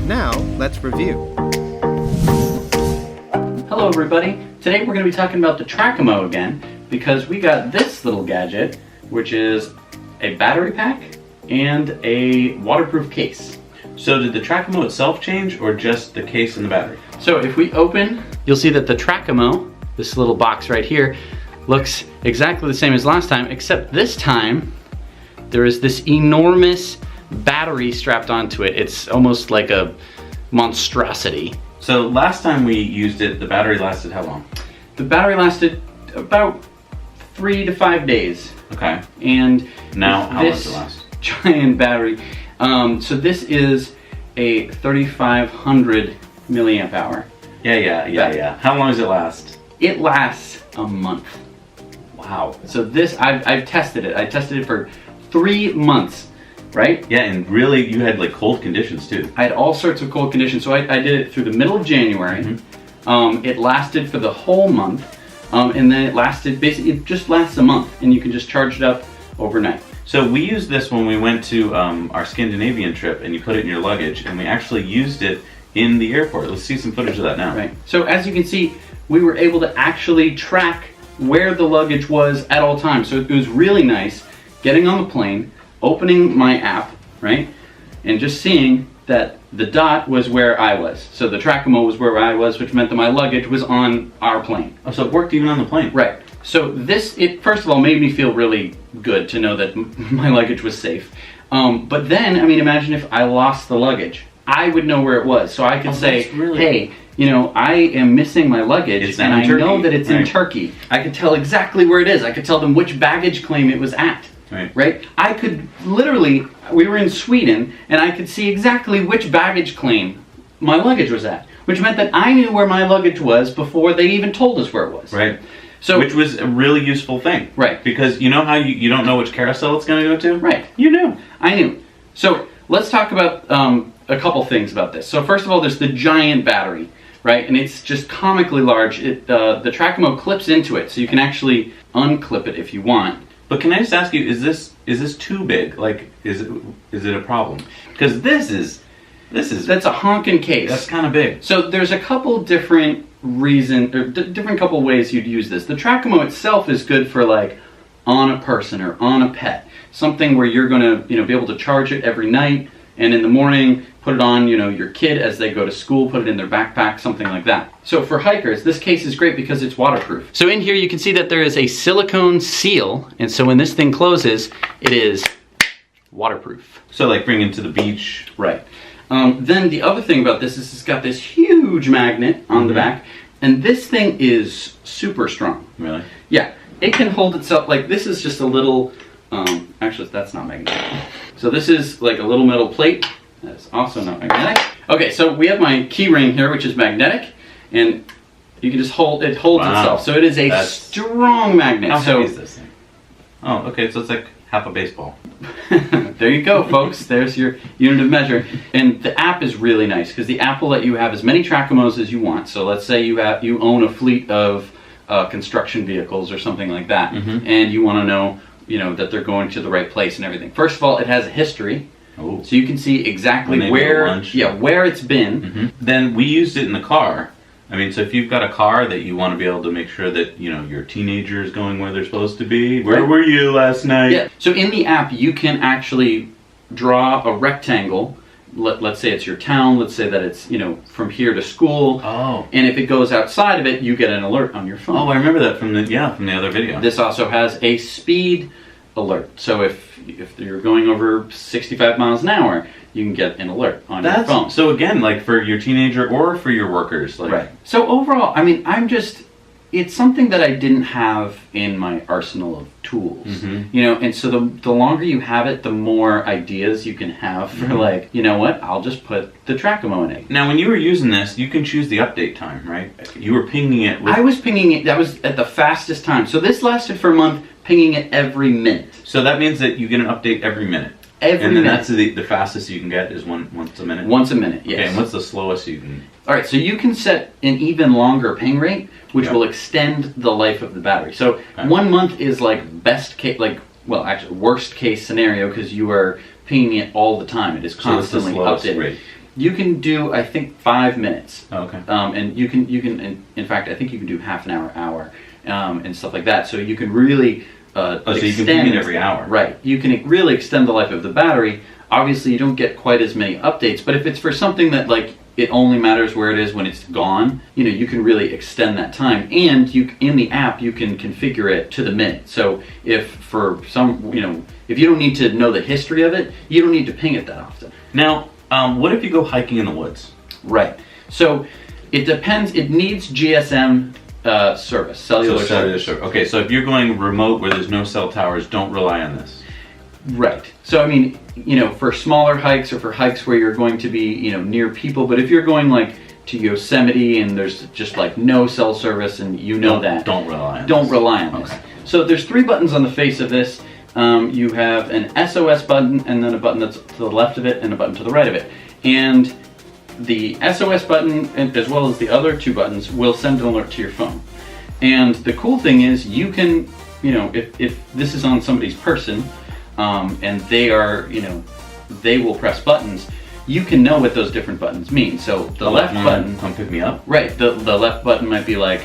Now, let's review. Hello everybody. Today we're going to be talking about the Trackimo again because we got this little gadget, which is a battery pack and a waterproof case. So did the Trackimo itself change or just the case and the battery? So if we open, you'll see that the Trackimo, this little box right here, looks exactly the same as last time, except this time there is this enormous battery strapped onto it. It's almost like a monstrosity. So last time we used it, the battery lasted how long? The battery lasted about 3 to 5 days. Okay. And now how long does it last? Giant battery. So this is a 3500 milliamp hour. Yeah. How long does it last? It lasts a month. Wow. So this, I've tested it. I tested it for 3 months, right? Yeah, and really you had like cold conditions too. I had all sorts of cold conditions. So I did it through the middle of January. Mm-hmm. It lasted for the whole month. And then it lasted, basically it just lasts a month and you can just charge it up overnight. So we used this when we went to our Scandinavian trip and you put it in your luggage and we actually used it in the airport. Let's see some footage of that now. Right. So as you can see, we were able to actually track where the luggage was at all times. So it was really nice getting on the plane, opening my app, right? And just seeing that the dot was where I was. So the Trackimo was where I was, which meant that my luggage was on our plane. Oh, so it worked even on the plane? Right. So this, it first of all made me feel really good to know that my luggage was safe. But then, I mean, imagine if I lost the luggage. I would know where it was. So I could say, hey, you know, I am missing my luggage and I know that it's in Turkey. I could tell exactly where it is. I could tell them which baggage claim it was at. Right? I could literally, we were in Sweden and I could see exactly which baggage claim my luggage was at, which meant that I knew where my luggage was before they even told us where it was. Right. So, which was a really useful thing. Right. Because you know how you don't know which carousel it's going to go to? Right. You knew. I knew. So let's talk about a couple things about this. So first of all, there's the giant battery, right? And it's just comically large. The Trackimo clips into it, so you can actually unclip it if you want. But can I just ask you, is this too big? Like, is it a problem? Because that's a honking case. That's kind of big. So there's a couple different different couple ways you'd use this. The Trackimo itself is good for like on a person or on a pet, something where you're gonna be able to charge it every night, and in the morning put it on your kid as they go to school, put it in their backpack, something like that. So for hikers, this case is great because it's waterproof. So in here you can see that there is a silicone seal, and so when this thing closes, it is waterproof. So like bring it to the beach. Right. Then the other thing about this is it's got this huge magnet on the back, and this thing is super strong. Really? Yeah. It can hold itself, like this is just a little, actually that's not magnetic. So this is like a little metal plate. That's also not magnetic. Okay, so we have my key ring here, which is magnetic, and you can just hold, it holds itself. So it is a strong magnet. How heavy is this thing? Oh, okay, so it's like half a baseball. There you go, folks. There's your unit of measure. And the app is really nice because the app will let you have as many Trackimos as you want. So let's say you own a fleet of construction vehicles or something like that, and you want to know, that they're going to the right place and everything. First of all, it has a history. Oh. So you can see exactly where it's been. Then we used it in the car. I mean, so if you've got a car that you want to be able to make sure that, your teenager is going where they're supposed to be. Where were you last night? Yeah. So in the app, you can actually draw a rectangle. Let's say it's your town. Let's say that it's, from here to school. Oh. And if it goes outside of it, you get an alert on your phone. Oh, I remember that from the other video. This also has a speed alert. So if you're going over 65 miles an hour, you can get an alert on your phone. So again, like for your teenager or for your workers. Right. So overall, I mean, it's something that I didn't have in my arsenal of tools. And so the longer you have it, the more ideas you can have for like, I'll just put the Trackimo in it. Now, when you were using this, you can choose the update time, right? You were pinging it with... I was pinging it, that was at the fastest time. So this lasted for a month, pinging it every minute. So that means that you get an update every minute. And then that's the fastest you can get is once a minute? Once a minute, yes. Okay, and what's the slowest you can... Alright, so you can set an even longer ping rate, which will extend the life of the battery. So 1 month is like worst case scenario because you are pinging it all the time. It is constantly updated. You can do, I think, 5 minutes. Oh, okay. And you can, in fact, I think you can do half an hour, and stuff like that. So you can really so you can ping it every hour. Right. You can really extend the life of the battery. Obviously, you don't get quite as many updates, but if it's for something that, like, it only matters where it is when it's gone, you can really extend that time. And in the app, you can configure it to the minute. So if for some, if you don't need to know the history of it, you don't need to ping it that often. Now, what if you go hiking in the woods? Right. So it depends. It needs GSM service, cellular service. Okay, so if you're going remote where there's no cell towers, don't rely on this. Right. So I mean, for smaller hikes or for hikes where you're going to be, near people, but if you're going like to Yosemite and there's just like no cell service and don't rely on this. this. So there's 3 buttons on the face of this. You have an SOS button and then a button that's to the left of it and a button to the right of it. And the SOS button, as well as the other 2 buttons, will send an alert to your phone. And the cool thing is you can, if this is on somebody's person, and they are, they will press buttons, you can know what those different buttons mean. So the left button, come pick me up. Right. The left button might be like,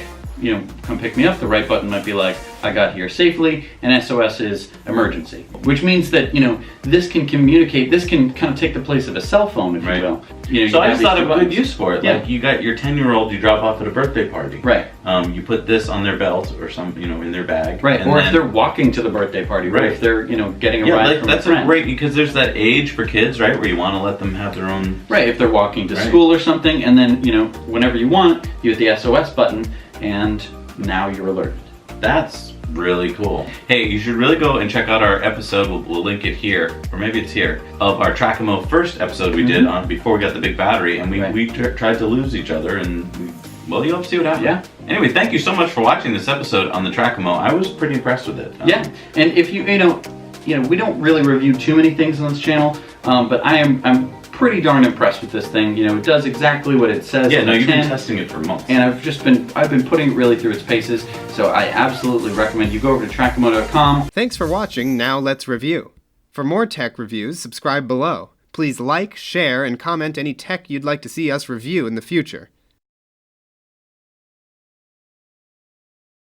come pick me up. The right button might be like, I got here safely. And SOS is emergency, which means that, this can communicate, this can kind of take the place of a cell phone, if you will. So I just thought of a good use for it. Yeah. Like you got your 10-year-old you drop off at a birthday party. Right. You put this on their belt or in their bag. Right. Or if they're walking to the birthday party, or if they're, getting a ride from a friend. That's great because there's that age for kids, right, where you want to let them have their own. Right. If they're walking to school or something, and then, whenever you want, you hit the SOS button, and now you're alerted. That's really cool. Hey, you should really go and check out our episode. We'll link it here, or maybe it's here, of our Trackimo first episode we did on before we got the big battery, and we tried to lose each other, and you'll have to see what happened. Yeah. Anyway, thank you so much for watching this episode on the Trackimo. I was pretty impressed with it. Yeah, and if we don't really review too many things on this channel, but I'm pretty darn impressed with this thing. It does exactly what it says. Yeah, no, you've been testing it for months. And I've been putting it really through its paces, so I absolutely recommend you go over to trackimo.com. Thanks for watching. Now let's review. For more tech reviews, subscribe below. Please like, share, and comment any tech you'd like to see us review in the future.